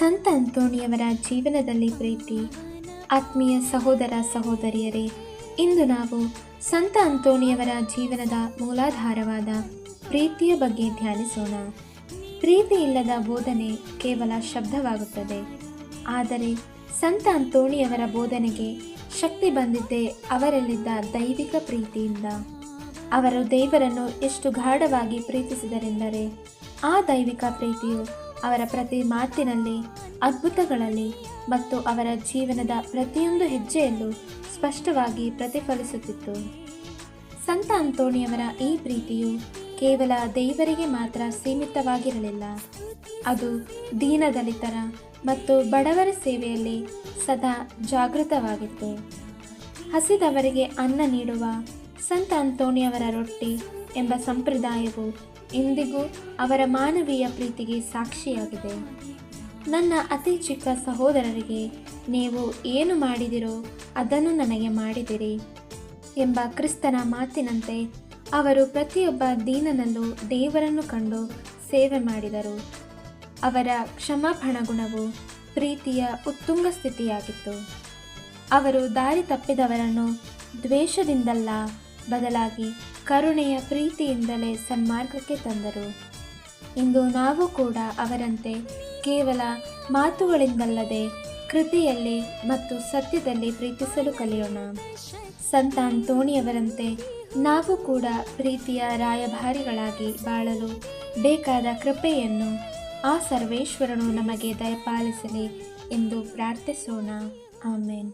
ಸಂತ ಅಂತೋಣಿಯವರ ಜೀವನದಲ್ಲಿ ಪ್ರೀತಿ. ಆತ್ಮೀಯ ಸಹೋದರ ಸಹೋದರಿಯರೇ, ಇಂದು ನಾವು ಸಂತ ಅಂತೋಣಿಯವರ ಜೀವನದ ಮೂಲಾಧಾರವಾದ ಪ್ರೀತಿಯ ಬಗ್ಗೆ ಧ್ಯಾನಿಸೋಣ. ಪ್ರೀತಿ ಇಲ್ಲದ ಬೋಧನೆ ಕೇವಲ ಶಬ್ದವಾಗುತ್ತದೆ. ಆದರೆ ಸಂತ ಅಂತೋಣಿಯವರ ಬೋಧನೆಗೆ ಶಕ್ತಿ ಬಂದಿದ್ದೇ ಅವರಲ್ಲಿದ್ದ ದೈವಿಕ ಪ್ರೀತಿಯಿಂದ. ಅವರು ದೇವರನ್ನು ಎಷ್ಟು ಗಾಢವಾಗಿ ಪ್ರೀತಿಸಿದರೆಂದರೆ ಆ ದೈವಿಕ ಪ್ರೀತಿಯು ಅವರ ಪ್ರತಿ ಮಾತಿನಲ್ಲಿ, ಅದ್ಭುತಗಳಲ್ಲಿ ಮತ್ತು ಅವರ ಜೀವನದ ಪ್ರತಿಯೊಂದು ಹೆಜ್ಜೆಯಲ್ಲೂ ಸ್ಪಷ್ಟವಾಗಿ ಪ್ರತಿಫಲಿಸುತ್ತಿತ್ತು. ಸಂತ ಅಂತೋಣಿಯವರ ಈ ಪ್ರೀತಿಯು ಕೇವಲ ದೇವರಿಗೆ ಮಾತ್ರ ಸೀಮಿತವಾಗಿರಲಿಲ್ಲ. ಅದು ದೀನದಲಿತರ ಮತ್ತು ಬಡವರ ಸೇವೆಯಲ್ಲಿ ಸದಾ ಜಾಗೃತವಾಗಿತ್ತು. ಹಸಿದವರಿಗೆ ಅನ್ನ ನೀಡುವ ಸಂತ ಅಂತೋಣಿಯವರ ರೊಟ್ಟಿ ಎಂಬ ಸಂಪ್ರದಾಯವು ಇಂದಿಗೂ ಅವರ ಮಾನವೀಯ ಪ್ರೀತಿಗೆ ಸಾಕ್ಷಿಯಾಗಿದೆ. ನನ್ನ ಅತಿ ಚಿಕ್ಕ ಸಹೋದರರಿಗೆ ನೀವು ಏನು ಮಾಡಿದಿರೋ ಅದನ್ನು ನನಗೆ ಮಾಡಿದಿರಿ ಎಂಬ ಕ್ರಿಸ್ತನ ಮಾತಿನಂತೆ ಅವರು ಪ್ರತಿಯೊಬ್ಬ ದೀನನಲ್ಲೂ ದೇವರನ್ನು ಕಂಡು ಸೇವೆ ಮಾಡಿದರು. ಅವರ ಕ್ಷಮಾಪಣ ಗುಣವು ಪ್ರೀತಿಯ ಉತ್ತುಂಗ ಸ್ಥಿತಿಯಾಗಿತ್ತು. ಅವರು ದಾರಿ ತಪ್ಪಿದವರನ್ನು ದ್ವೇಷದಿಂದಲ್ಲ, ಬದಲಾಗಿ ಕರುಣೆಯ ಪ್ರೀತಿಯಿಂದಲೇ ಸನ್ಮಾರ್ಗಕ್ಕೆ ತಂದರು. ಇಂದು ನಾವು ಕೂಡ ಅವರಂತೆ ಕೇವಲ ಮಾತುಗಳಿಂದಲ್ಲದೆ ಕೃತಿಯಲ್ಲಿ ಮತ್ತು ಸತ್ಯದಲ್ಲಿ ಪ್ರೀತಿಸಲು ಕಲಿಯೋಣ. ಸಂತ ಅಂತೋಣಿಯವರಂತೆ ನಾವು ಕೂಡ ಪ್ರೀತಿಯ ರಾಯಭಾರಿಗಳಾಗಿ ಬಾಳಲು ಬೇಕಾದ ಕೃಪೆಯನ್ನು ಆ ಸರ್ವೇಶ್ವರನು ನಮಗೆ ದಯಪಾಲಿಸಲಿ ಎಂದು ಪ್ರಾರ್ಥಿಸೋಣ. ಆಮೇನ್.